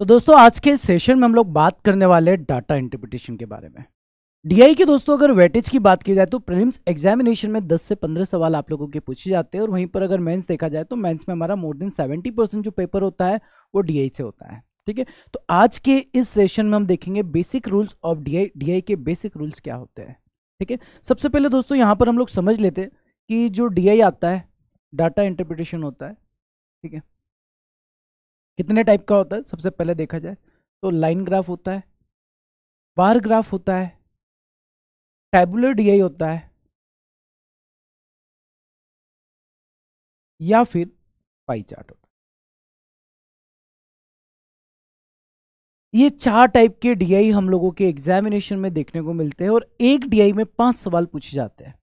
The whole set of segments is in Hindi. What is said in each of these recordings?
तो दोस्तों आज के सेशन में हम लोग बात करने वाले हैं डाटा इंटरप्रिटेशन के बारे में। डीआई की दोस्तों अगर वेटेज की बात की जाए तो प्रीलिम्स एग्जामिनेशन में 10 से 15 सवाल आप लोगों के पूछे जाते हैं और वहीं पर अगर मेंस देखा जाए तो मेंस में हमारा मोर देन 70% जो पेपर होता है वो डीआई से होता है। ठीक है, तो आज के इस सेशन में हम देखेंगे basic rules of DI, DI के बेसिक रूल्स क्या होते हैं। ठीक है, सबसे पहले दोस्तों यहाँ पर हम लोग समझ लेते हैं कि जो डीआई आता है डाटा इंटरप्रिटेशन होता है। ठीक है, कितने टाइप का होता है सबसे पहले देखा जाए तो लाइन ग्राफ होता है, बार ग्राफ होता है, टैबुलर डीआई होता है या फिर पाई चार्ट होता है। ये चार टाइप के डीआई हम लोगों के एग्जामिनेशन में देखने को मिलते हैं और एक डीआई में 5 सवाल पूछे जाते हैं।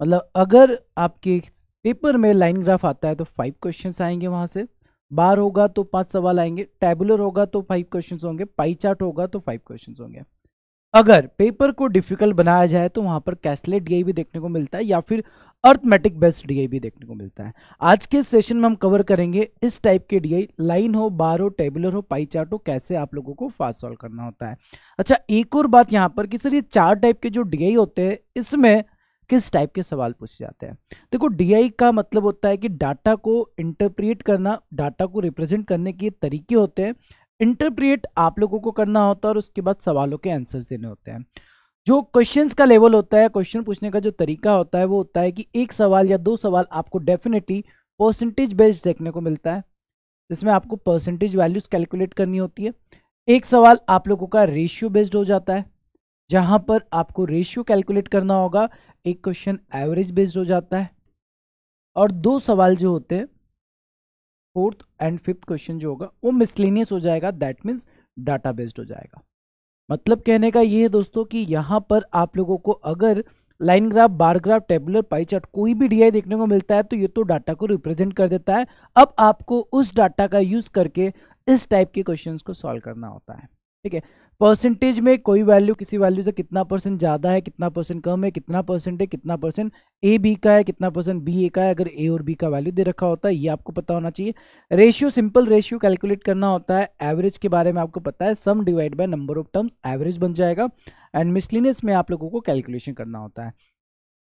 मतलब अगर आपके पेपर में लाइन ग्राफ आता है तो 5 क्वेश्चंस आएंगे वहां से, बार होगा तो 5 सवाल आएंगे, टैबुलर होगा तो 5 क्वेश्चंस होंगे, पाई चार्ट होगा तो 5 क्वेश्चंस होंगे। अगर पेपर को डिफिकल्ट बनाया जाए तो वहां पर कैसलेट डीआई भी देखने को मिलता है या फिर अर्थमेटिक बेस्ड डीआई भी देखने को मिलता है। आज के सेशन में हम कवर करेंगे इस टाइप के डीआई, लाइन हो, बार हो, टेबुलर हो, पाई चार्ट हो, कैसे आप लोगों को फास्ट सॉल्व करना होता है। अच्छा, एक और बात यहाँ पर कि सर ये चार टाइप के जो डीआई होते हैं इसमें किस टाइप के सवाल पूछे जाते हैं। देखो, डीआई का मतलब होता है कि डाटा को इंटरप्रिएट करना, डाटा को रिप्रेजेंट करने के तरीके होते हैं। इंटरप्रिएट आप लोगों को करना होता है और उसके बाद सवालों के आंसर्स देने होते हैं। जो क्वेश्चंस का लेवल होता है, क्वेश्चन पूछने का जो तरीका होता है वो होता है कि एक सवाल या दो सवाल आपको डेफिनेटली परसेंटेज बेस्ड देखने को मिलता है, जिसमें आपको परसेंटेज वैल्यूज कैलकुलेट करनी होती है। एक सवाल आप लोगों का रेशियो बेस्ड हो जाता है, जहां पर आपको रेशियो कैलकुलेट करना होगा। एक क्वेश्चन एवरेज बेस्ड हो जाता है और दो सवाल जो होते हैं, फोर्थ एंड फिफ्थ क्वेश्चन जो होगा वो मिसलेनियस हो जाएगा, दैट मीन्स डाटा बेस्ड हो जाएगा। मतलब कहने का ये है दोस्तों कि यहाँ पर आप लोगों को अगर line graph, bar graph, tabular, pie chart कोई भी डीआई देखने को मिलता है तो ये तो डाटा को रिप्रेजेंट कर देता है। अब आपको उस डाटा का यूज करके इस टाइप के क्वेश्चंस को सॉल्व करना होता है। ठीक है, परसेंटेज में कोई वैल्यू किसी वैल्यू से कितना परसेंट ज्यादा है, कितना परसेंट कम है, कितना परसेंट है, कितना परसेंट ए बी का है, कितना परसेंट बी ए का है, अगर ए और बी का वैल्यू दे रखा होता है ये आपको पता होना चाहिए। रेशियो, सिंपल रेशियो कैलकुलेट करना होता है। एवरेज के बारे में आपको पता है, sum divide by number of terms average बन जाएगा। एंड मिसलिनियस में आप लोगों को कैलकुलेशन करना होता है।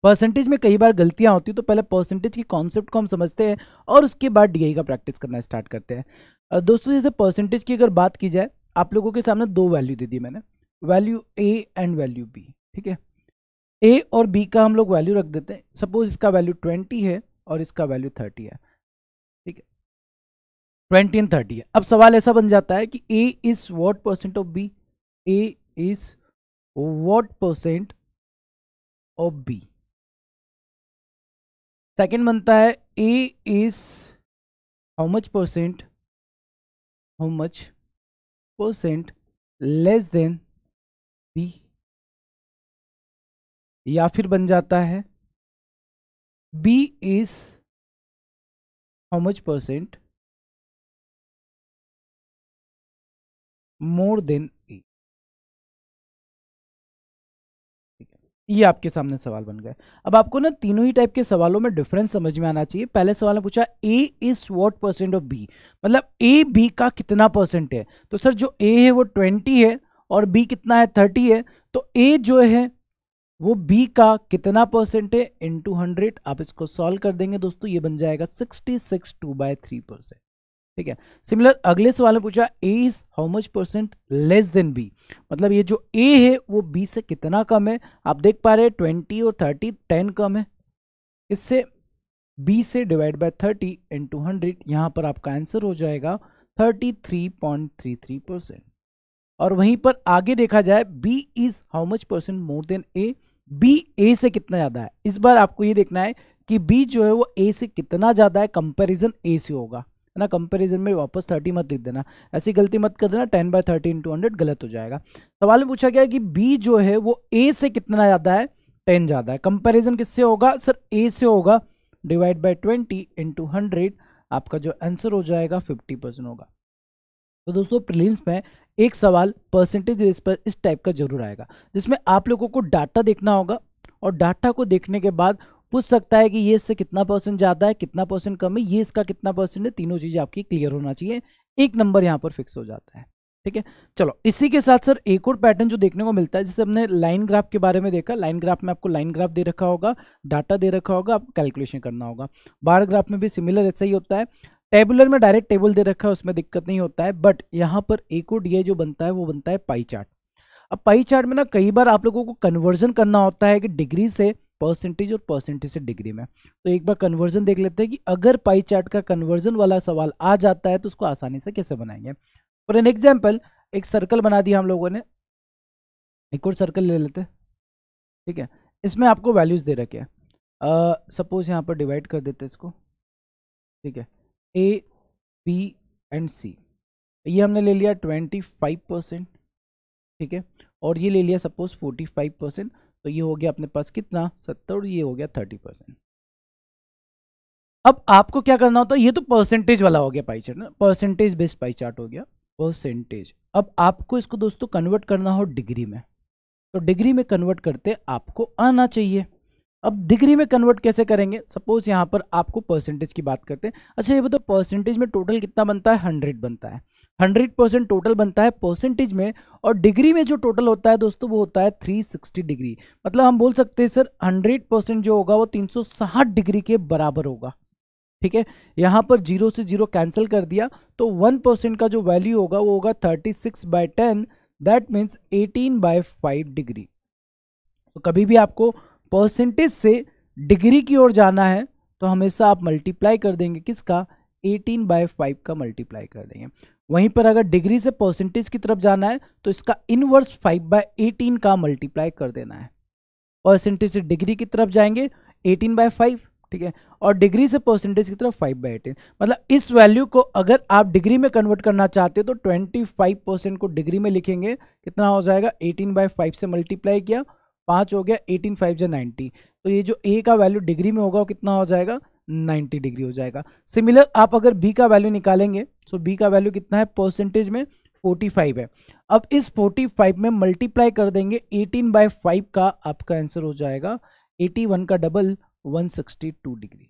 परसेंटेज में कई बार गलतियां होती है तो पहले परसेंटेज की कॉन्सेप्ट को हम समझते हैं और उसके बाद डीआई का प्रैक्टिस करना स्टार्ट करते हैं। दोस्तों जैसे परसेंटेज की अगर बात की जाए, आप लोगों के सामने दो वैल्यू दे दी मैंने, value a and value b. ठीक है, ए और बी का हम लोग वैल्यू रख देते हैं। सपोज इसका वैल्यू 20 है और इसका वैल्यू 30 है। ठीक है, 20 एंड 30 है। अब सवाल ऐसा बन जाता है कि A is what percent of B, A is what percent of B. Second बनता है A is how much percent less than B, या फिर बन जाता है B is how much percent more than A. ये आपके सामने सवाल बन गए। अब आपको ना तीनों ही टाइप के सवालों में डिफरेंस समझ में आना चाहिए। पहले सवाल ने पूछा A is what percent of B, मतलब ए बी का कितना परसेंट है। तो सर जो ए है वो 20 है और बी कितना है 30 है, तो ए जो है वो बी का कितना परसेंट है इनटू 100। आप इसको सॉल्व कर देंगे दोस्तों, ये बन जाएगा 66 2/3%। ठीक है, सिमिलर अगले सवाल में पूछा A is how much percent less than B, मतलब ये जो ए है वो बी से कितना कम है। आप देख पा रहे हैं 20 और 30 10 कम है, इससे बी से डिवाइड बाय 30 इंटू 100, यहां पर आपका आंसर हो जाएगा 33.33%। और वहीं पर आगे देखा जाए B is how much percent more than A, B A से कितना ज्यादा है। इस बार आपको ये देखना है कि बी जो है वो ए से कितना ज्यादा है, कंपैरिजन ए से होगा ना। कंपैरिजन में वापस 30 मत लिख देना, ऐसी गलती मत कर देना, 10/30 इंटू 100 गलत हो जाएगा। सवाल में पूछा गया कि बी जो है वो ए से कितना ज्यादा है, 10 ज्यादा है। कंपैरिजन किससे होगा सर, ए से होगा, डिवाइड बाय 20 इंटू 100, आपका जो आंसर हो जाएगा 50% होगा। तो दोस्तों प्रीलिम्स में एक सवाल परसेंटेज बेस पर इस टाइप का जरूर आएगा, जिसमें आप लोगों को डाटा देखना होगा और डाटा को देखने के बाद पूछ सकता है कि ये इससे कितना परसेंट ज्यादा है, कितना परसेंट कम है, ये इसका कितना परसेंट है। तीनों चीजें आपकी क्लियर होना चाहिए, एक नंबर यहाँ पर फिक्स हो जाता है। ठीक है। चलो इसी के साथ सर एक और पैटर्न जो देखने को मिलता है, जैसे हमने लाइन ग्राफ के बारे में देखा, लाइन ग्राफ में आपको लाइन ग्राफ दे रखा होगा, डाटा दे रखा होगा, आपको कैलकुलेशन करना होगा। बार ग्राफ में भी सिमिलर ऐसा ही होता है। टेबुलर में डायरेक्ट टेबल दे रखा है, उसमें दिक्कत नहीं होता है, बट यहाँ पर एक और डीआई जो बनता है वो बनता है पाई चार्ट। अब पाई चार्ट में ना कई बार आप लोगों को कन्वर्जन करना होता है कि डिग्री से परसेंटेज और परसेंटेज से डिग्री में। तो एक बार कन्वर्जन देख लेते हैं कि अगर पाई चार्ट का कन्वर्जन वाला सवाल आ जाता है तो उसको आसानी से कैसे बनाएंगे। फॉर एन एग्जाम्पल, एक सर्कल बना दिया हम लोगों ने, एक और सर्कल ले लेते हैं, ठीक है। इसमें आपको वैल्यूज दे रखे हैं, सपोज यहाँ पर डिवाइड कर देते हैं इसको, ठीक है, ए बी एंड सी। ये हमने ले लिया 25%, ठीक है, और ये ले लिया सपोज 45%। तो ये हो गया अपने पास कितना 70, और ये हो गया 30%। अब आपको क्या करना होता है, ये तो परसेंटेज वाला हो गया पाई चार्ट ना, परसेंटेज बेस्ड पाई चार्ट हो गया, परसेंटेज। अब आपको इसको दोस्तों कन्वर्ट करना हो डिग्री में, तो डिग्री में कन्वर्ट करते आपको आना चाहिए। अब डिग्री में कन्वर्ट कैसे करेंगे, सपोज यहाँ पर आपको परसेंटेज की बात करते हैं। अच्छा ये बताओ परसेंटेज में टोटल कितना बनता है, 100 बनता है, 100% टोटल बनता है परसेंटेज में, और डिग्री में जो टोटल होता है दोस्तों वो होता है 360 डिग्री। मतलब हम बोल सकते हैं सर 100% जो होगा वो 360 डिग्री के बराबर होगा, ठीक है। यहाँ पर 0 से 0 कैंसिल कर दिया, तो 1% का जो वैल्यू होगा वो होगा 36/10, दैट मीन्स 18/5 डिग्री। तो कभी भी आपको परसेंटेज से डिग्री की ओर जाना है तो हमेशा आप मल्टीप्लाई कर देंगे किसका, 18/5 का मल्टीप्लाई कर देंगे। वहीं पर अगर डिग्री से परसेंटेज की तरफ जाना है तो इसका इनवर्स 5/18 का मल्टीप्लाई कर देना है। परसेंटेज से डिग्री की तरफ जाएंगे 18/5, ठीक है, और डिग्री से परसेंटेज की तरफ 5/18। मतलब इस वैल्यू को अगर आप डिग्री में कन्वर्ट करना चाहते हो तो 25% को डिग्री में लिखेंगे, कितना हो जाएगा, 18/5 से मल्टीप्लाई किया, 5 हो गया, 18 5 जा 90। तो ये जो ए का वैल्यू डिग्री में होगा वो कितना हो जाएगा, 90 डिग्री हो जाएगा। सिमिलर आप अगर बी का वैल्यू निकालेंगे, सो बी का वैल्यू कितना है परसेंटेज में, 45 है। अब इस 45 में मल्टीप्लाई कर देंगे 18/5 का, आपका आंसर हो जाएगा 81 का डबल 162 डिग्री।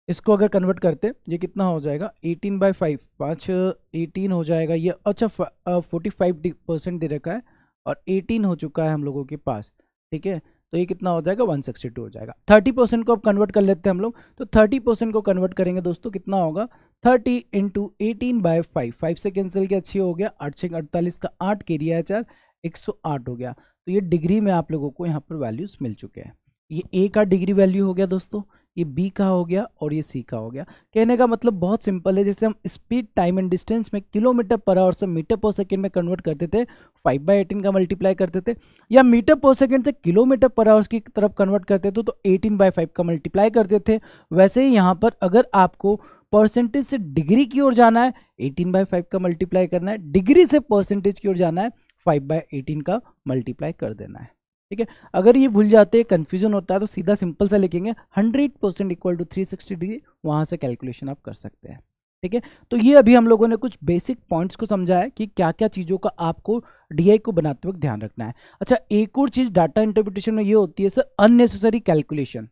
इसको अगर कन्वर्ट करते ये कितना हो जाएगा, 18/5, 5 18 हो जाएगा ये। अच्छा 45% दे रखा है और 18 हो चुका है हम लोगों के पास, ठीक है, तो ये कितना हो जाएगा, 162 हो जाएगा। 30% को अब कन्वर्ट कर लेते हैं हम लोग, तो 30% को कन्वर्ट करेंगे दोस्तों, कितना होगा, 30 × 18/5, 5 से कैंसिल किया, 6 हो गया, 8 6 48 का 8 केरिया है 4, 108 हो गया। तो ये डिग्री में आप लोगों को यहाँ पर वैल्यूज मिल चुके हैं। ये ए का डिग्री वैल्यू हो गया दोस्तों, ये बी का हो गया और ये सी का हो गया। कहने का मतलब बहुत सिंपल है, जैसे हम स्पीड टाइम एंड डिस्टेंस में किलोमीटर पर आवर से मीटर पर सेकंड में कन्वर्ट करते थे, 5/18 का मल्टीप्लाई करते थे, या मीटर पर सेकंड से किलोमीटर पर आवर की तरफ कन्वर्ट करते थे तो 18/5 का मल्टीप्लाई करते थे। वैसे ही यहाँ पर अगर आपको परसेंटेज से डिग्री की ओर जाना है 18/5 का मल्टीप्लाई करना है, डिग्री से परसेंटेज की ओर जाना है 5/18 का मल्टीप्लाई कर देना है, ठीक है। अगर ये भूल जाते हैं, कंफ्यूजन होता है, तो सीधा सिंपल सा लिखेंगे 100% इक्वल टू 360 डिग्री, वहां से कैलकुलेशन आप कर सकते हैं, ठीक है। तो ये अभी हम लोगों ने कुछ बेसिक पॉइंट्स को समझा है कि क्या क्या चीज़ों का आपको डीआई को बनाते वक्त ध्यान रखना है। अच्छा एक और चीज़ डाटा इंटरप्रिटेशन में ये होती है सर, अननेसेसरी कैलकुलेशन।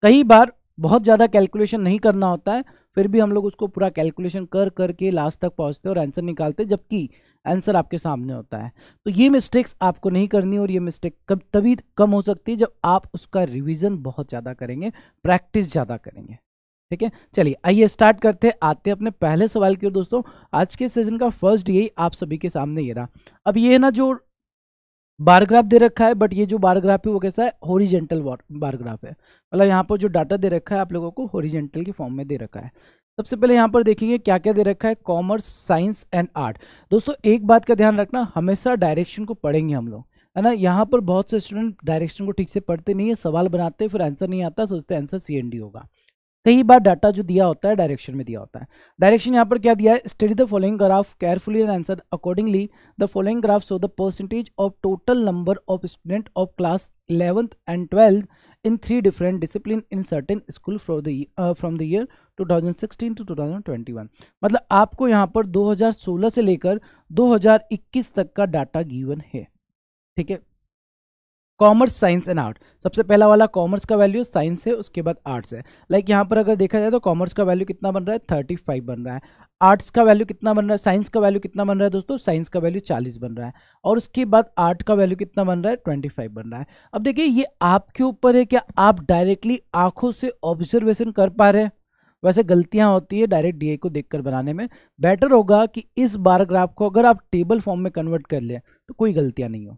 कई बार बहुत ज़्यादा कैलकुलेशन नहीं करना होता है, फिर भी हम लोग उसको पूरा कैलकुलेशन कर करके लास्ट तक पहुँचते हैं और आंसर निकालते हैं, जबकि आंसर आपके सामने होता है। तो ये मिस्टेक्स आपको नहीं करनी, और ये मिस्टेक तभी कम हो सकती है जब आप उसका रिवीजन बहुत ज़्यादा करेंगे, प्रैक्टिस ज़्यादा करेंगे, ठीक है। चलिए आइए स्टार्ट करते हैं, आते हैं अपने पहले सवाल की ओर दोस्तों। आज के सेशन का फर्स्ट यही आप सभी के सामने ये रहा। अब ये ना जो बार ग्राफ दे रखा है, बट ये जो बार ग्राफ है वो कैसा है, हॉरिजेंटल बार ग्राफ है। मतलब यहाँ पर जो डाटा दे रखा है आप लोगों को हॉरिजेंटल की फॉर्म में दे रखा है। सबसे पहले यहाँ पर देखेंगे क्या क्या दे रखा है, कॉमर्स, साइंस एंड आर्ट। दोस्तों एक बात का ध्यान रखना, हमेशा डायरेक्शन को पढ़ेंगे हम लोग, है ना। यहाँ पर बहुत से स्टूडेंट डायरेक्शन को ठीक से पढ़ते नहीं है, सवाल बनाते फिर आंसर नहीं आता, सोचते आंसर CND होगा। कई बार डाटा जो दिया होता है डायरेक्शन में दिया होता है। डायरेक्शन यहाँ पर क्या दिया है, study the following graph carefully and answer accordingly. The following graph show the percentage of total number of student of class 11th and 12th in 3 different discipline in certain school from the year 2016 to 2021। मतलब आपको यहाँ पर 2016 से लेकर 2021 तक का डाटा गिवन है, ठीक है। कॉमर्स, साइंस एंड आर्ट, सबसे पहला वाला कॉमर्स का वैल्यू साइंस है, उसके बाद आर्ट्स है। लाइक यहाँ पर अगर देखा जाए तो कॉमर्स का वैल्यू कितना बन रहा है, 35 बन रहा है। आर्ट्स का वैल्यू कितना बन रहा है, साइंस का वैल्यू कितना बन रहा है दोस्तों, साइंस का वैल्यू 40 बन रहा है, और उसके बाद आर्ट का वैल्यू कितना बन रहा है, 25 बन रहा है। अब देखिए ये आपके ऊपर है, क्या आप डायरेक्टली आंखों से ऑब्जर्वेशन कर पा रहे हैं। वैसे गलतियां होती है डायरेक्ट डीआई को देखकर बनाने में, बेटर होगा कि इस बार ग्राफ को अगर आप टेबल फॉर्म में कन्वर्ट कर लें तो कोई गलतियां नहीं हो।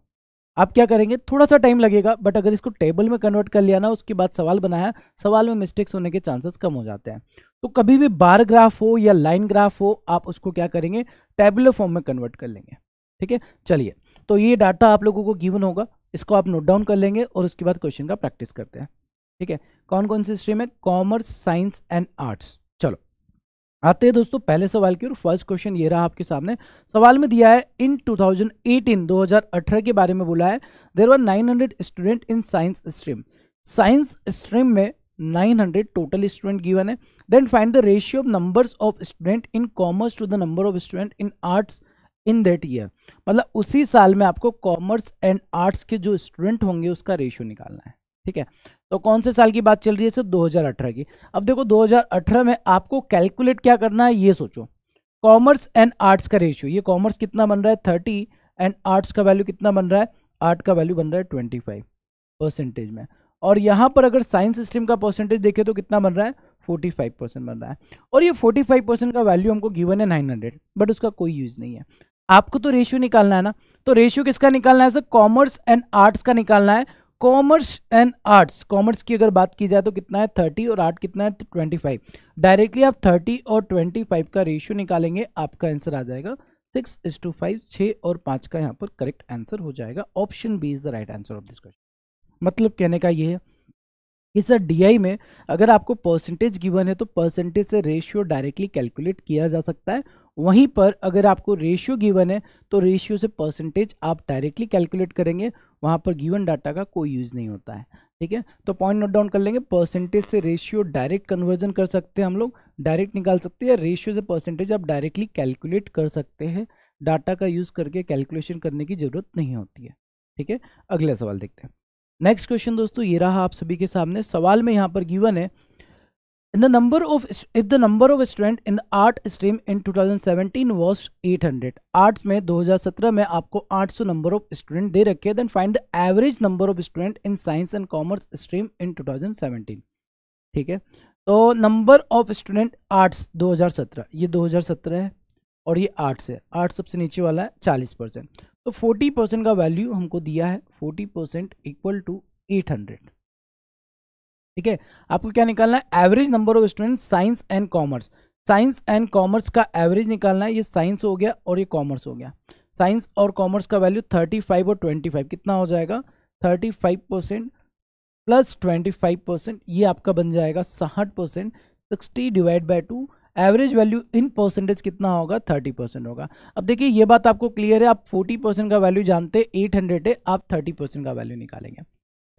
आप क्या करेंगे, थोड़ा सा टाइम लगेगा, बट अगर इसको टेबल में कन्वर्ट कर लिया ना, उसके बाद सवाल बनाया, सवाल में मिस्टेक्स होने के चांसेस कम हो जाते हैं। तो कभी भी बार ग्राफ हो या लाइन ग्राफ हो, आप उसको क्या करेंगे, टेबुलर फॉर्म में कन्वर्ट कर लेंगे। ठीक है, चलिए, तो ये डाटा आप लोगों को गिवन होगा, इसको आप नोट डाउन कर लेंगे और उसके बाद क्वेश्चन का प्रैक्टिस करते हैं। ठीक है, कौन कौन सी स्ट्रीम है, कॉमर्स, साइंस एंड आर्ट्स। चलो आते हैं दोस्तों पहले सवाल की ओर। फर्स्ट क्वेश्चन ये रहा आपके सामने। सवाल में दिया है इन 2018 के बारे में बोला है, there were 900 student in science stream. Science stream में 900 टोटल स्टूडेंट गिवन है। Then find the ratio of numbers of student in commerce to the number of student in arts in that year. मतलब उसी साल में आपको कॉमर्स एंड आर्ट्स के जो स्टूडेंट होंगे उसका रेशियो निकालना है। ठीक है, तो कौन से साल की बात चल रही है सर, 2018 की। अब देखो 2018 में आपको कैलकुलेट क्या करना है, ये सोचो, कॉमर्स एंड आर्ट्स का रेशियो, ये कॉमर्स कितना बन रहा है 30 एंड आर्ट्स का वैल्यू कितना बन रहा है, आर्ट का वैल्यू बन रहा है 25% में। और यहाँ पर अगर साइंस स्ट्रीम का परसेंटेज देखें तो कितना बन रहा है, 45% बन रहा है। और ये 45% का वैल्यू हमको गिवन है 900, बट उसका कोई यूज नहीं है। आपको तो रेशियो निकालना है ना, तो रेशियो किसका निकालना है सर, कॉमर्स एंड आर्ट्स का निकालना है। कॉमर्स एंड आर्ट्स, कॉमर्स की अगर बात की जाए तो कितना है 30 और आर्ट कितना है 25। डायरेक्टली आप 30 और 25 का रेशियो निकालेंगे, आपका आंसर आ जाएगा 6:5। 6 और 5 का यहाँ पर करेक्ट आंसर हो जाएगा। Option b is the right answer of this question. मतलब कहने का ये है कि सर डीआई में अगर आपको परसेंटेज गिवन है तो परसेंटेज से रेशियो डायरेक्टली कैलकुलेट किया जा सकता है। वहीं पर अगर आपको रेशियो गिवन है तो रेशियो से परसेंटेज आप डायरेक्टली कैलकुलेट करेंगे, वहां पर गिवन डाटा का कोई यूज नहीं होता है। ठीक है, तो पॉइंट नोट डाउन कर लेंगे, परसेंटेज से रेशियो डायरेक्ट कन्वर्जन कर सकते हैं, हम लोग डायरेक्ट निकाल सकते हैं, रेशियो से परसेंटेज आप डायरेक्टली कैलकुलेट कर सकते हैं, डाटा का यूज करके कैलकुलेशन करने की जरूरत नहीं होती है। ठीक है, अगला सवाल देखते हैं। नेक्स्ट क्वेश्चन दोस्तों ये रहा आप सभी के सामने। सवाल में यहाँ पर गिवन है if the number of student in the art stream in 2017 was 800, arts में 2017 में आपको 800 नंबर ऑफ स्टूडेंट दे रखे, then find the average number of student in science and commerce stream in 2017। ठीक है, तो नंबर ऑफ स्टूडेंट आर्ट्स 2017, ये 2017 है और ये आर्ट्स है, आर्ट्स सबसे नीचे वाला है 40%, तो 40% का वैल्यू हमको दिया है, 40% इक्वल टू 800। ठीक है, आपको क्या निकालना है, average number of student science and commerce. Science and commerce का एवरेज निकालना है, ये साइंस हो गया और ये कॉमर्स हो गया। साइंस और कॉमर्स का वैल्यू 35 और 25 कितना हो जाएगा, 35% प्लस 25%, ये आपका बन जाएगा 60%। 60 divide by 2, average value in percentage कितना होगा, 30% होगा। अब देखिए ये बात आपको क्लियर है, आप 40% का वैल्यू जानते, 800 है, आप 30% का वैल्यू निकालेंगे।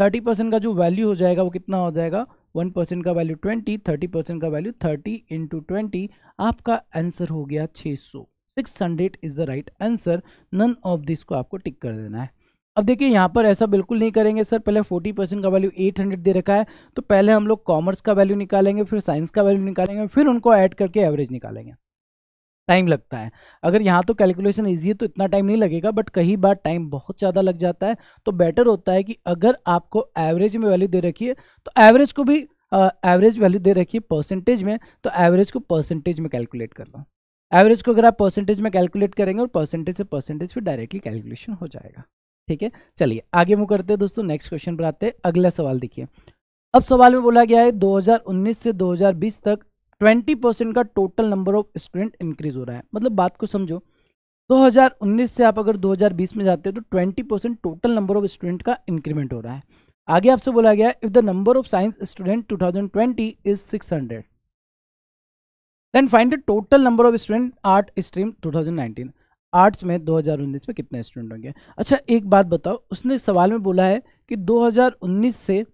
30% का जो वैल्यू हो जाएगा वो कितना हो जाएगा, 1% का वैल्यू 20, 30% का वैल्यू 30 इंटू 20, आपका आंसर हो गया 600। 600 is the right answer. None of this को आपको टिक कर देना है। अब देखिए यहाँ पर ऐसा बिल्कुल नहीं करेंगे सर, पहले 40% का वैल्यू 800 दे रखा है, तो पहले हम लोग कॉमर्स का वैल्यू निकालेंगे, फिर साइंस का वैल्यू निकालेंगे, फिर उनको ऐड करके एवरेज निकालेंगे। टाइम लगता है। अगर यहाँ तो कैलकुलेशन ईजी है तो इतना टाइम नहीं लगेगा, बट कई बार टाइम बहुत ज़्यादा लग जाता है। तो बेटर होता है कि अगर आपको एवरेज में वैल्यू दे रखी है तो एवरेज को भी एवरेज वैल्यू दे रखी है परसेंटेज में, तो एवरेज को परसेंटेज में कैलकुलेट कर लो। एवरेज को अगर आप परसेंटेज में कैलकुलेट करेंगे और परसेंटेज से परसेंटेज फिर डायरेक्टली कैलकुलेशन हो जाएगा। ठीक है, चलिए आगे मूव करते हैं दोस्तों, नेक्स्ट क्वेश्चन पर आते हैं। अगला सवाल देखिए। अब सवाल में बोला गया है 2019 से 2020 तक 20% का total number of student increase हो रहा है। मतलब बात को समझो, 2019 से आप अगर 2020 में जाते हैं तो 20% टोटल नंबर ऑफ स्टूडेंट का इंक्रीमेंट हो रहा है। आगे आपसे बोला गया है if the number of science student 2020 is 600, then find the total number of student art stream 2019। Arts में 2019 में कितने स्टूडेंट होंगे। अच्छा एक बात बताओ, उसने सवाल में बोला है कि 2019 से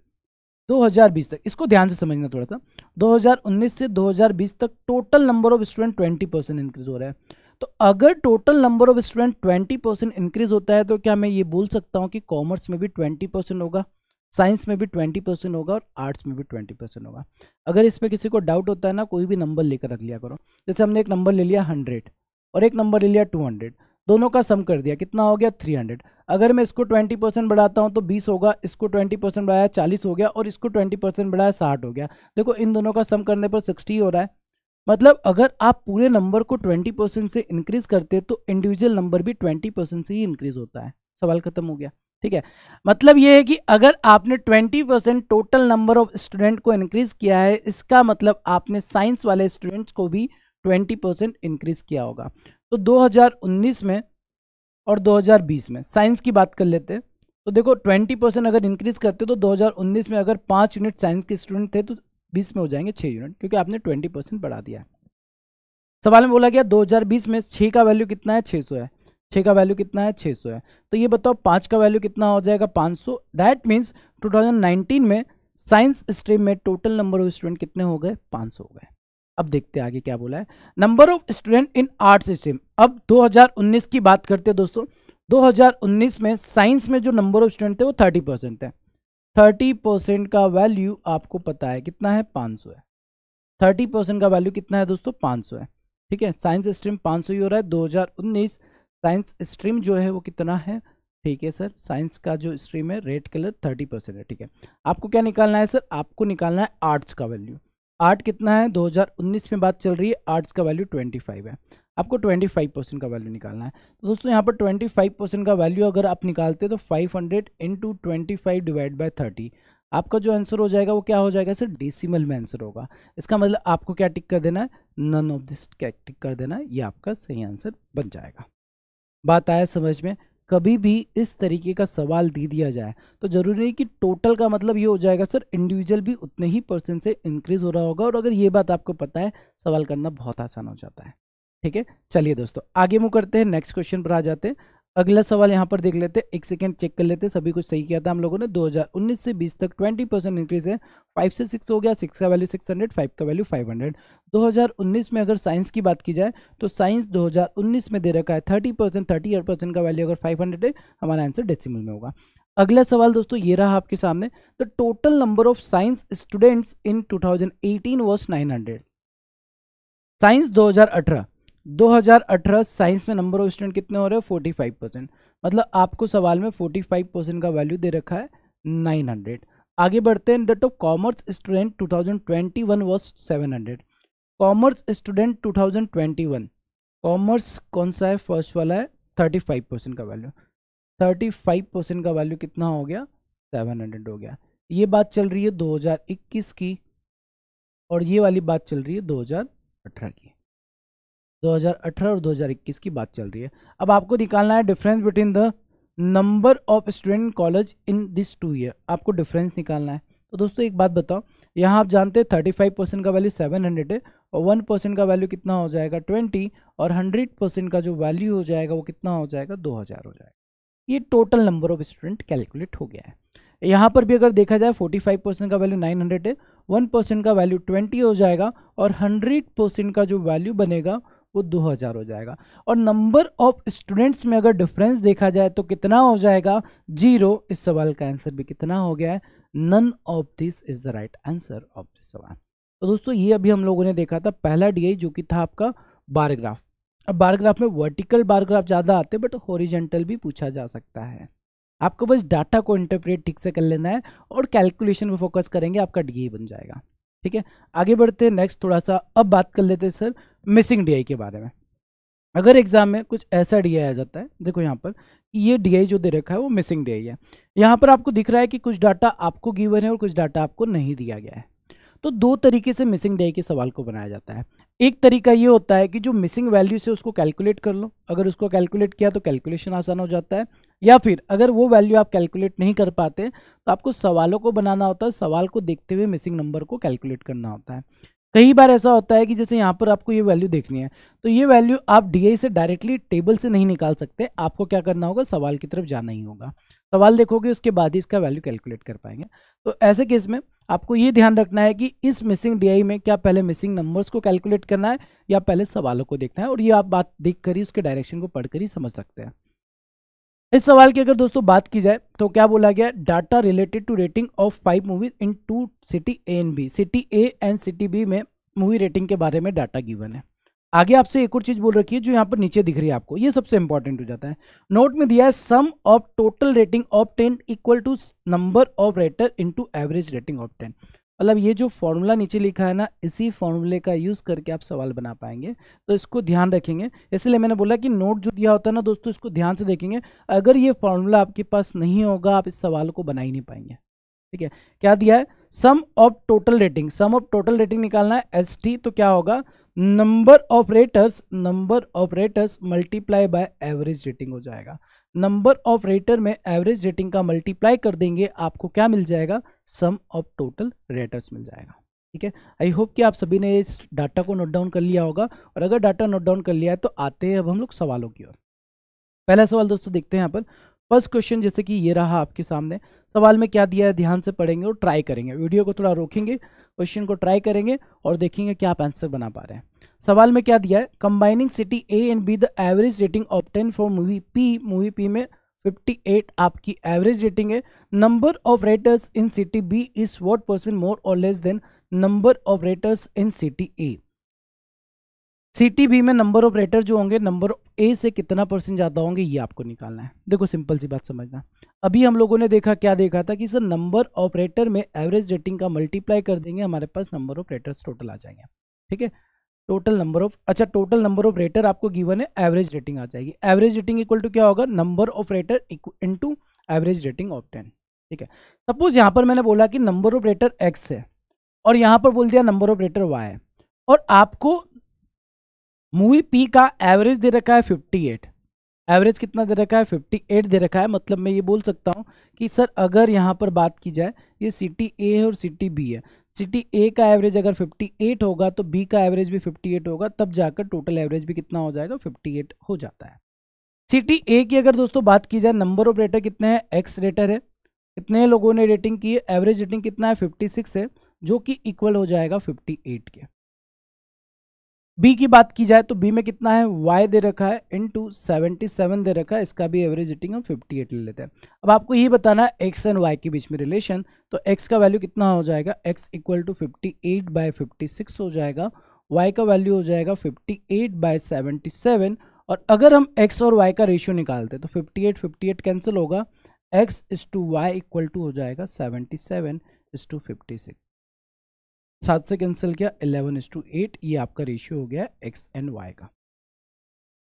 2020 तक, इसको ध्यान से समझना थोड़ा सा, 2019 से 2020 तक total number of student 20% increase हो रहा है। तो अगर total number of student 20% increase होता है तो क्या मैं ये बोल सकता हूँ कि कॉमर्स में भी 20% होगा। साइंस में भी 20% होगा और आर्ट्स में भी 20% होगा। अगर इसमें किसी को डाउट होता है ना, कोई भी नंबर लेकर रख लिया करो। जैसे हमने एक नंबर ले लिया 100 और एक नंबर ले लिया 200, दोनों का सम कर दिया, कितना हो गया 300। अगर मैं इसको 20% बढ़ाता हूँ तो 20 होगा, इसको 20% बढ़ाया 40 हो गया, और इसको 20% बढ़ाया 60 हो गया। देखो इन दोनों का सम करने पर 60 हो रहा है। मतलब अगर आप पूरे नंबर को 20% से इंक्रीज करते तो इंडिविजुअल नंबर भी 20% से ही इंक्रीज होता है। सवाल खत्म हो गया। ठीक है, मतलब ये है कि अगर आपने 20% टोटल नंबर ऑफ स्टूडेंट को इंक्रीज किया है, इसका मतलब आपने साइंस वाले स्टूडेंट्स को भी 20% इंक्रीज किया होगा। तो 2019 में और 2020 में साइंस की बात कर लेते हैं। तो देखो 20% अगर इंक्रीज करते तो 2019 में अगर 5 यूनिट साइंस के स्टूडेंट थे तो 20 में हो जाएंगे 6 यूनिट, क्योंकि आपने 20% बढ़ा दिया है। सवाल में बोला गया 2020 में 6 का वैल्यू कितना है, 600 है। 6 का वैल्यू कितना है, 600 है। तो ये बताओ 5 का वैल्यू कितना हो जाएगा, 500। दैट मीन्स 2019 में साइंस स्ट्रीम में टोटल नंबर ऑफ स्टूडेंट कितने हो गए, 500 हो गए। अब देखते हैं आगे क्या बोला है। Number of student in arts stream. अब 2019 की बात करते हैं दोस्तों। 2019 में साइंस में जो नंबर ऑफ स्टूडेंट थे वो 30% है। 30% का वैल्यू आपको पता है कितना है, 500 है। 30% का वैल्यू कितना है दोस्तों, 500 है। ठीक है, साइंस स्ट्रीम 500 ही हो रहा है। 2019 साइंस स्ट्रीम जो है वो कितना है, ठीक है सर, साइंस का जो स्ट्रीम है रेड कलर 30% है। ठीक है, आपको क्या निकालना है सर, आपको निकालना है आर्ट्स का वैल्यू। आर्ट कितना है, 2019 में बात चल रही है, आर्ट्स का वैल्यू 25 है। आपको 25% का वैल्यू निकालना है। तो दोस्तों यहाँ पर 25% का वैल्यू अगर आप निकालते तो 500 इंटू 25 डिवाइड बाई 30, आपका जो आंसर हो जाएगा वो क्या हो जाएगा सर, डेसिमल में आंसर होगा। इसका मतलब आपको क्या टिक कर देना है, नन ऑफ दिस क्या टिक कर देना है, ये आपका सही आंसर बन जाएगा। बात आया समझ में। कभी भी इस तरीके का सवाल दे दिया जाए तो जरूरी नहीं कि टोटल का मतलब ये हो जाएगा सर, इंडिविजुअल भी उतने ही परसेंट से इंक्रीज हो रहा होगा। और अगर ये बात आपको पता है, सवाल करना बहुत आसान हो जाता है। ठीक है, चलिए दोस्तों आगे मूव करते हैं, नेक्स्ट क्वेश्चन पर आ जाते हैं। अगला सवाल यहाँ पर देख लेते हैं, एक सेकंड चेक कर लेते हैं, सभी कुछ सही किया था हम लोगों ने। 2019 से 20 तक 20% इंक्रीज है। 5 से 6 हो गया, 6 का वैल्यू 600, 5 का वैल्यू 500। 2019 में अगर साइंस की बात की जाए तो साइंस 2019 में दे रखा है 30%, 30% का वैल्यू अगर 500 है, हमारा आंसर डेसिमल में होगा। अगला सवाल दोस्तों ये रहा आपके सामने। The total number of science students in 2018 was 900। Science 2018 science में नंबर ऑफ स्टूडेंट कितने हो रहे हैं, 45%। मतलब आपको सवाल में 45% का वैल्यू दे रखा है 900। आगे बढ़ते हैं। The commerce student 2021 was 700। Commerce student 2021, commerce कौन सा है, फर्स्ट वाला है, 35% का वैल्यू। 35% का वैल्यू कितना हो गया, 700 हो गया। ये बात चल रही है 2021 की, और ये वाली बात चल रही है 2018 की। 2018 और 2021 की बात चल रही है। अब आपको निकालना है difference between the number of student college in this 2 year. आपको डिफरेंस निकालना है। तो दोस्तों एक बात बताओ, यहाँ आप जानते हैं 35% का वैल्यू 700 है, और 1% का वैल्यू कितना हो जाएगा 20, और 100% का जो वैल्यू हो जाएगा वो कितना हो जाएगा 2000 हो जाएगा। ये total number of student calculate हो गया है। यहाँ पर भी अगर देखा जाए 45% का वैल्यू 900 है, 1% का वैल्यू 20 हो जाएगा, और 100% का जो वैल्यू बनेगा वो 2000 हो जाएगा। और नंबर ऑफ स्टूडेंट्स में अगर डिफरेंस देखा जाए तो कितना हो जाएगा, 0। इस सवाल का आंसर भी कितना हो गया है, none of this is the right answer of this सवाल। तो दोस्तों ये अभी हम लोगों ने देखा था पहला डीआई, जो कि था आपका बार ग्राफ। अब बार ग्राफ में वर्टिकल बार ग्राफ ज़्यादा आते हैं, बट हॉरिजेंटल भी पूछा जा सकता है। आपको बस डाटा को इंटरप्रेट ठीक से कर लेना है और कैलकुलेशन पे फोकस करेंगे, आपका डीआई बन जाएगा। ठीक है, आगे बढ़ते हैं नेक्स्ट। थोड़ा सा अब बात कर लेते हैं सर मिसिंग डीआई के बारे में। अगर एग्जाम में कुछ ऐसा डीआई आ जाता है, देखो यहाँ पर ये डीआई जो दे रखा है वो मिसिंग डीआई है। यहाँ पर आपको दिख रहा है कि कुछ डाटा आपको गिवन है और कुछ डाटा आपको नहीं दिया गया है। तो 2 तरीके से मिसिंग डीआई के सवाल को बनाया जाता है। एक तरीका ये होता है कि जो मिसिंग वैल्यू से उसको कैलकुलेट कर लो, अगर उसको कैलकुलेट किया तो कैलकुलेशन आसान हो जाता है। या फिर अगर वो वैल्यू आप कैलकुलेट नहीं कर पाते तो आपको सवालों को बनाना होता है, सवाल को देखते हुए मिसिंग नंबर को कैलकुलेट करना होता है। कई बार ऐसा होता है कि जैसे यहाँ पर आपको ये वैल्यू देखनी है, तो ये वैल्यू आप डीआई से डायरेक्टली टेबल से नहीं निकाल सकते, आपको क्या करना होगा, सवाल की तरफ जाना ही होगा। सवाल देखोगे उसके बाद ही इसका वैल्यू कैलकुलेट कर पाएंगे। तो ऐसे केस में आपको ये ध्यान रखना है कि इस मिसिंग डीआई में क्या पहले मिसिंग नंबर्स को कैलकुलेट करना है या पहले सवालों को देखना है, और ये आप बात देख कर ही उसके डायरेक्शन को पढ़कर ही समझ सकते हैं। इस सवाल की अगर दोस्तों बात की जाए तो क्या बोला गया, data related to rating of 5 movies in 2 city A and B, city A and city B में मूवी रेटिंग के बारे में डाटा गिवन है। आगे आपसे एक और चीज बोल रखी है जो यहाँ पर नीचे दिख रही है आपको, ये सबसे इंपॉर्टेंट हो जाता है। नोट में दिया है sum of total rating of 10 equal to number of rater into average rating of 10। मतलब ये जो फॉर्मूला नीचे लिखा है ना, इसी फॉर्मूले का यूज करके आप सवाल बना पाएंगे, तो इसको ध्यान रखेंगे। इसलिए मैंने बोला कि नोट जो दिया होता है ना दोस्तों, इसको ध्यान से देखेंगे। अगर ये फॉर्मूला आपके पास नहीं होगा, आप इस सवाल को बना ही नहीं पाएंगे। ठीक है, क्या दिया है, sum of total rating, sum of total rating निकालना है एस टी, तो क्या होगा, number of raters multiply by average rating हो जाएगा। नंबर ऑफ रेटर में एवरेज रेटिंग का मल्टीप्लाई कर देंगे, आपको क्या मिल जाएगा, सम ऑफ टोटल रेटर्स मिल जाएगा। ठीक है, आई होप कि आप सभी ने इस डाटा को नोट डाउन कर लिया होगा, और अगर डाटा नोट डाउन कर लिया है तो आते हैं अब हम लोग सवालों की ओर। पहला सवाल दोस्तों देखते हैं यहाँ पर। फर्स्ट क्वेश्चन जैसे कि ये रहा आपके सामने, सवाल में क्या दिया है ध्यान से पढ़ेंगे और ट्राई करेंगे, वीडियो को थोड़ा रोकेंगे, क्वेश्चन को ट्राई करेंगे और देखेंगे क्या आप आंसर बना पा रहे हैं। सवाल में क्या दिया है, combining city A and B the average rating of 10 for movie P में 58 आपकी एवरेज रेटिंग है। Number of raters in city B is what percent more और less than number of raters in city A. City B में नंबर ऑफ रेटर जो होंगे नंबर ऑफ ए से कितना परसेंट ज़्यादा होंगे, ये आपको निकालना है। देखो सिंपल सी बात समझना, अभी हम लोगों ने देखा, क्या देखा था कि सर नंबर ऑफ रेटर में एवरेज रेटिंग का मल्टीप्लाई कर देंगे, हमारे पास नंबर ऑफ रेटर्स टोटल आ जाएंगे। ठीक है, टोटल नंबर ऑफ रेटर आपको गिवन है, एवरेज रेटिंग आ जाएगी। एवरेज रेटिंग इक्वल टू क्या होगा, number of rater into average rating of 10। ठीक है, सपोज यहाँ पर मैंने बोला कि नंबर ऑफ रेटर एक्स है और यहाँ पर बोल दिया नंबर ऑफ रेटर वाई है, और आपको मूवी पी का एवरेज दे रखा है 58। एवरेज कितना दे रखा है, 58 दे रखा है। मतलब मैं ये बोल सकता हूँ कि सर अगर यहाँ पर बात की जाए, ये सिटी ए है और सिटी बी है, सिटी ए का एवरेज अगर 58 होगा तो बी का एवरेज भी 58 होगा, तब जाकर टोटल एवरेज भी कितना हो जाएगा, 58 हो जाता है। सिटी ए की अगर दोस्तों बात की जाए, नंबर ऑफ रेटर कितने हैं, एक्स रेटर है, कितने लोगों ने रेटिंग की है, एवरेज रेटिंग कितना है, 56 है, जो कि इक्वल हो जाएगा 58 के। बी की बात की जाए तो बी में कितना है, y दे रखा है इनटू 77 दे रखा है, इसका भी एवरेज रेटिंग हम 58 ले लेते हैं। अब आपको ये बताना है x एंड y के बीच में रिलेशन, तो x का वैल्यू कितना हो जाएगा, x इक्वल टू 58/56 हो जाएगा, y का वैल्यू हो जाएगा 58/77, और अगर हम x और y का रेशियो निकालते हैं तो 58 कैंसिल होगा, x is to y equal to हो जाएगा 77 इज टू 56, 7 से कैंसिल किया, 11:8, ये आपका रेशियो हो गया एक्स एंड वाई का।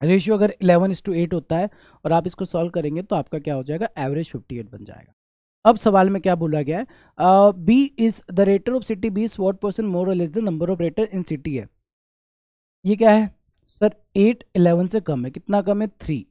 रेशियो अगर 11:8 होता है और आप इसको सॉल्व करेंगे तो आपका क्या हो जाएगा, एवरेज 58 बन जाएगा। अब सवाल में क्या बोला गया है, B is the rater of city B is what percent more और less the number of rater in city है। ये क्या है सर, 8 11 से कम है, कितना कम है, 3,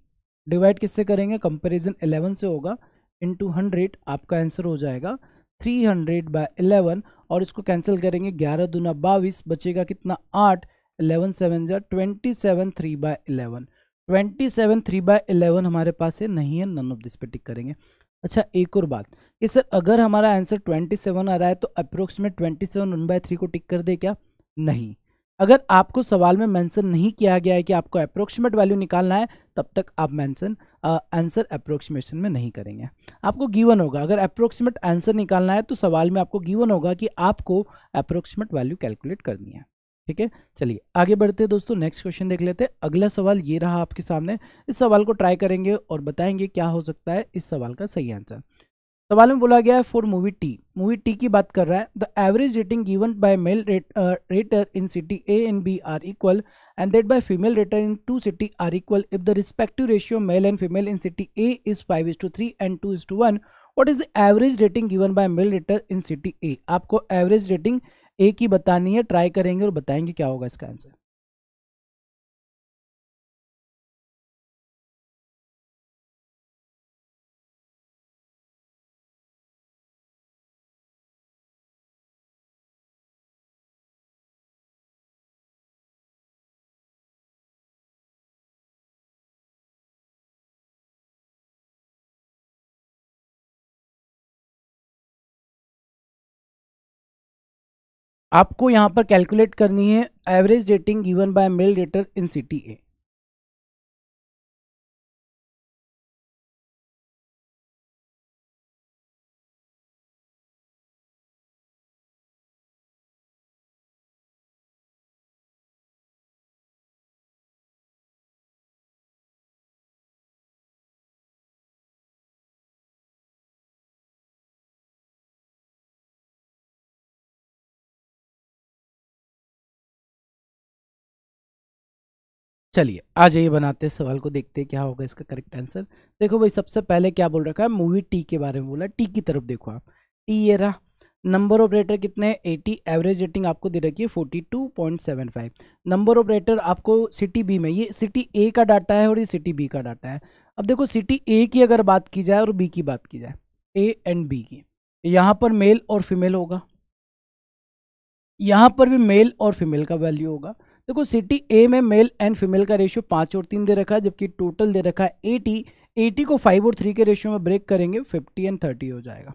डिवाइड किससे करेंगे, कंपेरिजन 11 से होगा, इंटू 100, आपका आंसर हो जाएगा 300/11, और इसको कैंसिल करेंगे, 11 दूना 22, बचेगा कितना, 8, 11 7 जा 27, 3/11, 27 3/11 हमारे पास है, नहीं है, नन ऑफ दिस पे टिक करेंगे। अच्छा एक और बात कि सर अगर हमारा आंसर 27 आ रहा है तो अप्रोक्सीमेट 27 1/3 को टिक कर दे क्या, नहीं। अगर आपको सवाल में मेंशन नहीं किया गया है कि आपको अप्रोक्सीमेट वैल्यू निकालना है, तब तक आप मेंशन आंसर अप्रोक्सीमेशन में नहीं करेंगे। आपको गिवन होगा, अगर अप्रोक्सीमेट आंसर निकालना है तो सवाल में आपको गिवन होगा कि आपको अप्रोक्सीमेट वैल्यू कैलकुलेट करनी है। ठीक है, चलिए आगे बढ़ते हैं दोस्तों, नेक्स्ट क्वेश्चन देख लेते हैं। अगला सवाल ये रहा आपके सामने, इस सवाल को ट्राई करेंगे और बताएंगे क्या हो सकता है इस सवाल का सही आंसर। सवाल में बोला गया है फॉर मूवी टी की बात कर रहा है, the average rating given by male rater in city A and B are equal and that by female rater in 2 city are equal if the respective ratio male and female in city A is 5:3 and 2:1, what is the average rating given by male rater in city A. आपको एवरेज रेटिंग ए की बतानी है, ट्राई करेंगे और बताएंगे क्या होगा इसका आंसर। आपको यहाँ पर कैलकुलेट करनी है average rating given by male rater in city A. चलिए आ जाइए बनाते हैं सवाल को, देखते हैं क्या होगा इसका करेक्ट आंसर। देखो भाई सबसे पहले क्या बोल रखा है, मूवी टी के बारे में बोला। टी की तरफ देखो आप, टी ये रहा, नंबर ऑफ रेटर कितने हैं 80, एवरेज रेटिंग आपको दे रखी है 42.75। नंबर ऑफ रेटर आपको सिटी बी में, ये सिटी ए का डाटा है और ये सिटी बी का डाटा है। अब देखो सिटी ए की अगर बात की जाए और बी की बात की जाए, ए एंड बी की, यहाँ पर मेल और फीमेल होगा, यहाँ पर भी मेल और फीमेल का वैल्यू होगा। देखो सिटी ए में मेल एंड फीमेल का रेशियो 5 और 3 दे रखा है, जबकि टोटल दे रखा है 80। 80 को 5 और 3 के रेशियो में ब्रेक करेंगे 50 एंड 30 हो जाएगा,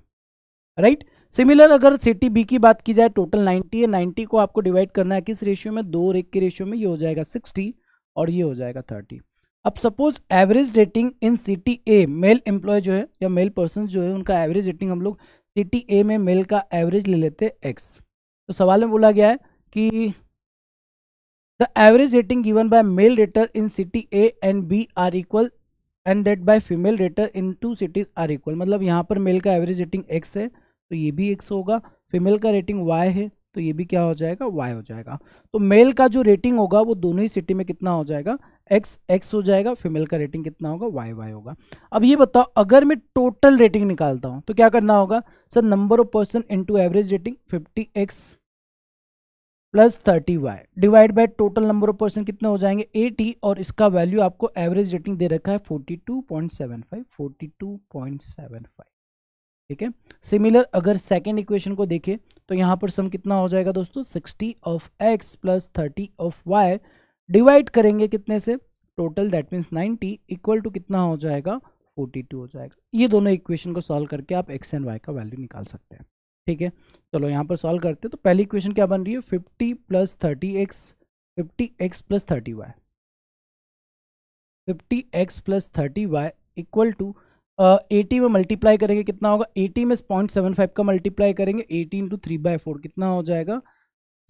राइट। सिमिलर अगर सिटी बी की बात की जाए, टोटल 90 है, 90 को आपको डिवाइड करना है किस रेशियो में, 2 और 1 के रेशियो में, ये हो जाएगा 60 और ये हो जाएगा 30। अब suppose average rating in city A, male employ जो है या मेल पर्सन जो है उनका एवरेज रेटिंग हम लोग सिटी ए में मेल का एवरेज ले लेते हैं एक्स। तो सवाल में बोला गया है कि the average rating given by male rater in city A and B are equal and that by female rater in 2 cities are equal. मतलब यहाँ पर मेल का एवरेज रेटिंग एक्स है तो ये भी एक्स होगा, फीमेल का रेटिंग वाई है तो ये भी क्या हो जाएगा, वाई हो जाएगा। तो मेल का जो रेटिंग होगा वो दोनों ही सिटी में कितना हो जाएगा, एक्स एक्स हो जाएगा, फीमेल का रेटिंग कितना होगा, वाई वाई होगा। अब ये बताओ अगर मैं टोटल रेटिंग निकालता हूँ तो क्या करना होगा sir, number of person into average rating 50x plus 30y divide by total number of person कितने हो जाएंगे 80, और इसका वैल्यू आपको एवरेज रेटिंग दे रखा है 42.75, 42.75, ठीक है। सिमिलर अगर सेकेंड इक्वेशन को देखें तो यहाँ पर सम कितना हो जाएगा दोस्तों, 60 of x plus 30 of y divide करेंगे कितने से, total that means 90 equal to कितना हो जाएगा, 42 हो जाएगा। ये दोनों इक्वेशन को सॉल्व करके आप x एंड y का वैल्यू निकाल सकते हैं, ठीक है। चलो यहाँ पर सॉल्व करते हैं। तो पहली इक्वेशन क्या बन रही है, 50 plus 30x, 50x plus 30y, 50x plus 30y equal to 80 में मल्टीप्लाई करेंगे कितना होगा, 80 में 0.75 का मल्टीप्लाई करेंगे, 80 इंटू 3/4 कितना हो जाएगा,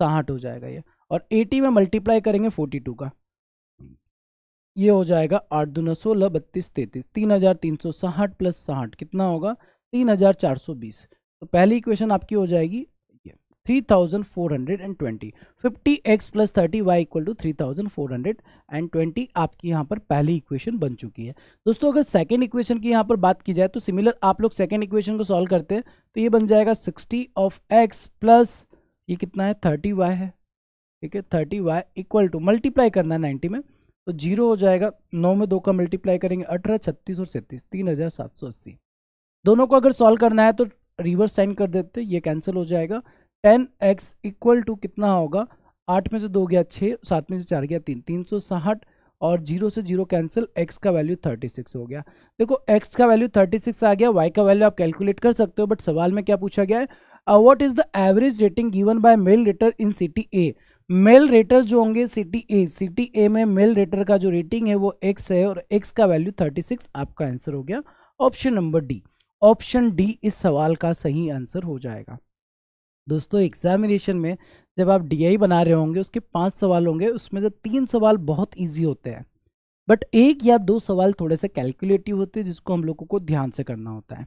60 हो जाएगा ये। और 80 में मल्टीप्लाई करेंगे 42 का, ये हो जाएगा 8 दूना 16, 32 33, 3360 प्लस 60 कितना होगा, 3420। तो पहली इक्वेशन आपकी हो जाएगी 3420। 50x plus 30y equal to 3420 आपकी यहाँ पर पहली इक्वेशन बन चुकी है। दोस्तों अगर सेकेंड इक्वेशन की यहाँ पर बात की जाए तो सिमिलर आप लोग सेकेंड इक्वेशन को सॉल्व करते हैं तो ये बन जाएगा 60 ऑफ x प्लस ये कितना है 30y है, ठीक है। 30y इक्वल टू मल्टीप्लाई करना है 90 में तो 0 हो जाएगा, 9 में 2 का मल्टीप्लाई करेंगे 18, 36 और 37, 3780। दोनों को अगर सॉल्व करना है तो रिवर्स साइन कर देते, ये कैंसिल हो जाएगा। 10x इक्वल टू कितना होगा, 8 में से 2 गया 6, 7 में से 4 गया 3, 360 और 0 से 0 कैंसिल, x का वैल्यू 36 हो गया। देखो x का वैल्यू 36 आ गया, y का वैल्यू आप कैलकुलेट कर सकते हो, बट सवाल में क्या पूछा गया है, what is the average rating given by male rater in city A. Male rater जो होंगे सिटी ए में मेल रेटर का जो रेटिंग है वो x है और x का वैल्यू 36, आपका आंसर हो गया option number D. Option D इस सवाल का सही आंसर हो जाएगा। दोस्तों एग्जामिनेशन में जब आप डीआई बना रहे होंगे उसके 5 सवाल होंगे, उसमें से 3 सवाल बहुत इजी होते हैं, बट 1 या 2 सवाल थोड़े से कैलकुलेटिव होते हैं जिसको हम लोगों को ध्यान से करना होता है।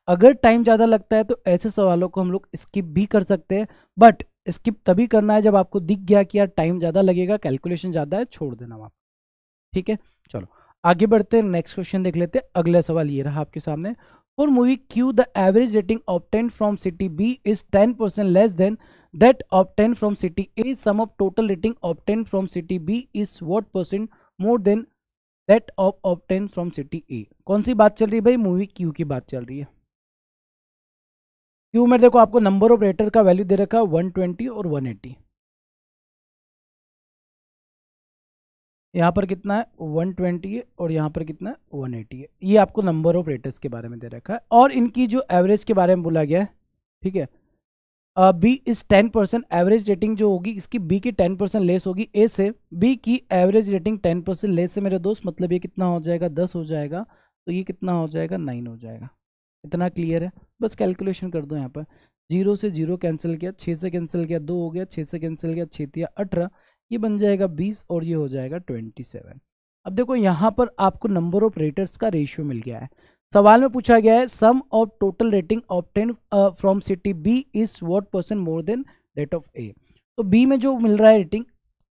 अगर टाइम ज़्यादा लगता है तो ऐसे सवालों को हम लोग स्किप भी कर सकते हैं, बट स्किप तभी करना है जब आपको दिख गया कि यार टाइम ज़्यादा लगेगा, कैलकुलेशन ज़्यादा है, छोड़ देना वहाँ, ठीक है। चलो आगे बढ़ते हैं, नेक्स्ट क्वेश्चन देख लेते हैं। अगला सवाल ये रहा आपके सामने, For movie Q, the average rating obtained from city B is 10% less than that obtained from city A. Sum of total rating obtained from city B is what percent more than that of obtained from city A? कौन सी बात चल रही है भाई, मूवी Q की बात चल रही है। Q में देखो आपको नंबर ऑफ रेटर का वैल्यू दे रखा है 120 और 180, यहाँ पर कितना है 120 है और यहाँ पर कितना है 180 है। ये आपको नंबर ऑफ रेटर्स के बारे में दे रखा है और इनकी जो एवरेज के बारे में बोला गया है, ठीक है। बी इज 10%, एवरेज रेटिंग जो होगी इसकी बी की 10% लेस होगी ए से। बी की एवरेज रेटिंग 10% लेस है मेरे दोस्त, मतलब ये कितना हो जाएगा 10 हो जाएगा, तो ये कितना हो जाएगा 9 हो जाएगा। इतना क्लियर है, बस कैलकुलेशन कर दो। यहाँ पर 0 से 0 कैंसिल किया, 6 से कैंसिल किया 2 हो गया, 6 से कैंसिल किया 6 दिया 18, ये बन जाएगा 20 और ये हो जाएगा 27। अब देखो यहाँ पर आपको नंबर ऑफ रेटर्स का रेशियो मिल गया है। सवाल में पूछा गया है sum of total rating obtain from city B is what percent more than that of A. तो बी में जो मिल रहा है रेटिंग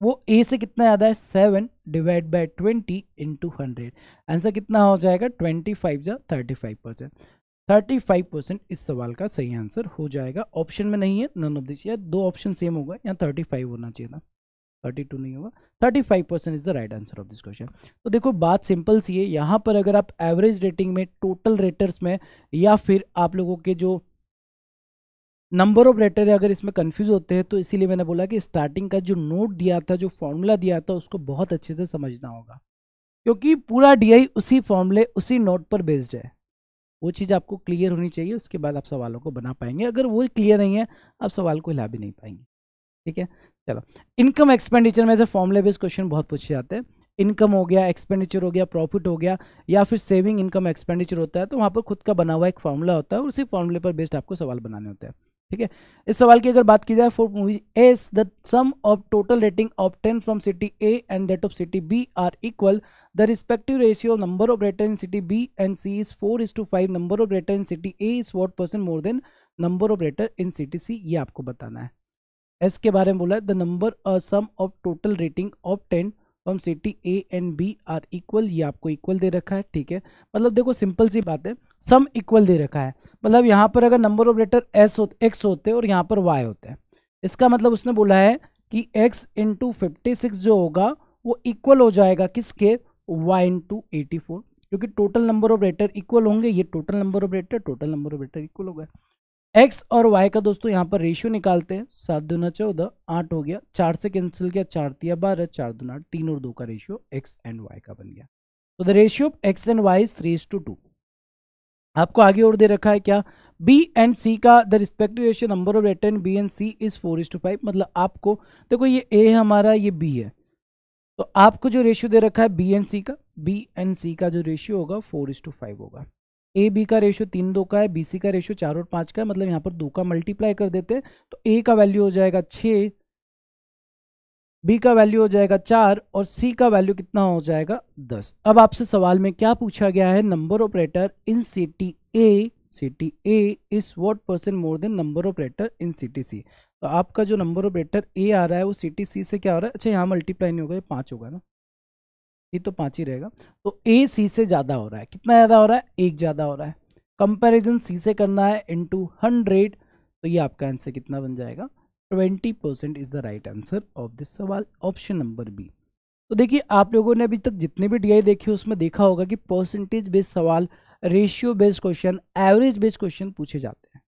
वो ए से कितना ज़्यादा है 7, डिवाइड बाय 20 इंटू 100। आंसर कितना हो जाएगा 25 जा 35%। 35% इस सवाल का सही आंसर हो जाएगा। ऑप्शन में नहीं है नन ऑफ दिस, या दो ऑप्शन सेम होगा, यहाँ 35 होना चाहिए था, 32 नहीं होगा। 35% is the right answer of this question. तो देखो बात सिंपल सी है, यहाँ पर अगर आप एवरेज रेटिंग में, टोटल रेटर्स में, या फिर आप लोगों के जो नंबर ऑफ लेटर है अगर इसमें कंफ्यूज होते हैं, तो इसीलिए मैंने बोला कि स्टार्टिंग का जो नोट दिया था, जो फॉर्मूला दिया था, उसको बहुत अच्छे से समझना होगा, क्योंकि पूरा डीआई उसी फॉर्मूले उसी नोट पर बेस्ड है। वो चीज़ आपको क्लियर होनी चाहिए, उसके बाद आप सवालों को बना पाएंगे। अगर वो क्लियर नहीं है, आप सवाल को हिला भी नहीं पाएंगे। ठीक है, चलो। इनकम एक्सपेंडिचर में से फॉर्मूले बेस्ड क्वेश्चन बहुत पूछे जाते हैं। इनकम हो गया, एक्सपेंडिचर हो गया, प्रॉफिट हो गया, या फिर सेविंग इनकम एक्सपेंडिचर होता है, तो वहाँ पर खुद का बना हुआ एक फॉर्मूला होता है और उसी फॉर्मूले पर बेस्ड आपको सवाल बनाने होते हैं। ठीक है, इस सवाल की अगर बात की जाए, for movie S the sum of total rating obtain from city A and that of city B are equal, the respective ratio of number of rater in city B and C is 4:5, number of rater in city A is what percent more than number of rater in city C, ये आपको बताना है। एस के बारे में बोला है, the number sum of total rating obtain from city A and B are equal, ये आपको इक्वल दे रखा है। ठीक है, मतलब देखो सिंपल सी बात है, सम इक्वल दे रखा है, मतलब यहाँ पर अगर नंबर ऑफ लेटर एक्स होते हैं और यहाँ पर वाई होते हैं, इसका मतलब उसने बोला है कि x इंटू 56 जो होगा वो इक्वल हो जाएगा किसके, y इंटू 84, क्योंकि total number of letter equal होंगे, ये total number of letter equal हो गए। x और y का दोस्तों यहाँ पर रेशियो निकालते हैं, 7 दूना 14, 8 हो गया, 4 से कैंसिल किया, 4 तिया 12, 4 दूना 8, 3 और 2 का रेशियो x एंड y का बन गया। तो the ratio of x and y is 3:2। आपको आगे और दे रखा है क्या, b एंड c का the respective ratio number of letter in b and c is 4:5, मतलब आपको देखो ये a है हमारा, ये b है, तो आपको जो रेशियो दे रखा है b एंड c का जो रेशियो होगा 4:5 होगा। ए बी का रेशियो 3:2 का है, बी सी का रेशियो 4 और 5 का है, मतलब यहाँ पर 2 का मल्टीप्लाई कर देते हैं, तो ए का वैल्यू हो जाएगा 6, बी का वैल्यू हो जाएगा 4 और सी का वैल्यू कितना हो जाएगा 10। अब आपसे सवाल में क्या पूछा गया है, number of letter in city A is what percent more than number of letter in city C. तो आपका जो नंबर ऑफ लेटर ए आ रहा है वो सिटी सी से क्या हो रहा है, अच्छा यहाँ मल्टीप्लाई नहीं होगा, ये 5 होगा ना, ये तो 5 ही रहेगा, तो ए सी से ज़्यादा हो रहा है, कितना ज़्यादा हो रहा है, 1 ज़्यादा हो रहा है। कंपैरिजन सी से करना है इंटू 100, तो ये आपका आंसर कितना बन जाएगा, 20% is the right answer of this सवाल, ऑप्शन नंबर बी। तो देखिए आप लोगों ने अभी तक जितने भी डीआई देखे उसमें देखा होगा कि परसेंटेज बेस्ड सवाल, ratio based question, average based question पूछे जाते हैं।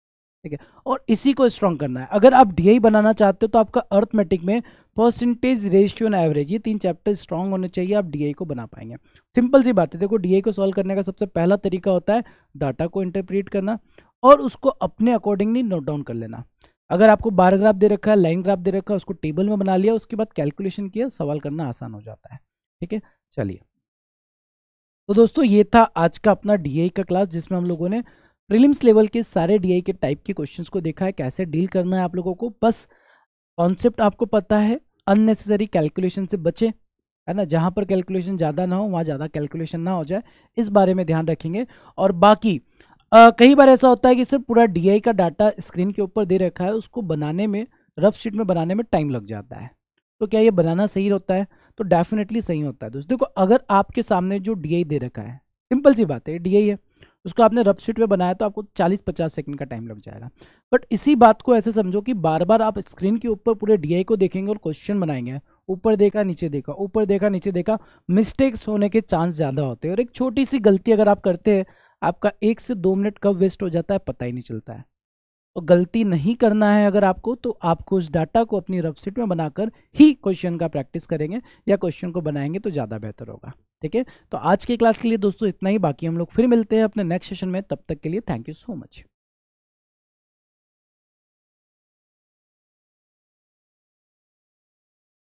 ठीक है, और इसी को स्ट्रॉन्ग करना है। अगर आप डीआई बनाना चाहते हो तो आपका अर्थमेटिक में परसेंटेज, रेशियो एंड एवरेज, ये 3 चैप्टर स्ट्रॉन्ग होने चाहिए, आप डीआई को बना पाएंगे। सिंपल सी बात है, देखो डीआई को सॉल्व करने का सबसे पहला तरीका होता है डाटा को इंटरप्रेट करना और उसको अपने अकॉर्डिंगली नोट डाउन कर लेना। अगर आपको बार ग्राफ दे रखा है, लाइन ग्राफ दे रखा है, उसको टेबल में बना लिया, उसके बाद कैलकुलेशन किया, सवाल करना आसान हो जाता है। ठीक है, चलिए, तो दोस्तों ये था आज का अपना डीआई का क्लास, जिसमें हम लोगों ने प्रीलिम्स लेवल के सारे डीआई के टाइप के क्वेश्चंस को देखा है, कैसे डील करना है आप लोगों को। बस कॉन्सेप्ट आपको पता है, अननेसेसरी कैलकुलेशन से बचे, है ना, जहां पर कैलकुलेशन ज़्यादा ना हो वहां ज़्यादा कैलकुलेशन ना हो जाए, इस बारे में ध्यान रखेंगे। और बाकी कई बार ऐसा होता है कि सिर्फ पूरा डीआई का डाटा स्क्रीन के ऊपर दे रखा है, उसको बनाने में, रफ शीट में बनाने में टाइम लग जाता है, तो क्या ये बनाना सही होता है, तो डेफिनेटली सही होता है दोस्तों। देखो अगर आपके सामने जो डीआई दे रखा है, सिंपल सी बात है, डीआई है, उसको आपने रफ शीट में बनाया तो आपको 40-50 सेकंड का टाइम लग जाएगा। बट इसी बात को ऐसे समझो कि बार बार आप स्क्रीन के ऊपर पूरे डीआई को देखेंगे और क्वेश्चन बनाएंगे, ऊपर देखा नीचे देखा, ऊपर देखा नीचे देखा, मिस्टेक्स होने के चांस ज़्यादा होते हैं, और एक छोटी सी गलती अगर आप करते हैं, आपका 1 से 2 मिनट कब वेस्ट हो जाता है पता ही नहीं चलता है। तो गलती नहीं करना है अगर आपको, तो आपको उस डाटा को अपनी रफ शीट में बनाकर ही क्वेश्चन का प्रैक्टिस करेंगे या क्वेश्चन को बनाएंगे तो ज़्यादा बेहतर होगा। ठीक है, तो आज के क्लास के लिए दोस्तों इतना ही, बाकी हम लोग फिर मिलते हैं अपने नेक्स्ट सेशन में, तब तक के लिए थैंक यू सो मच।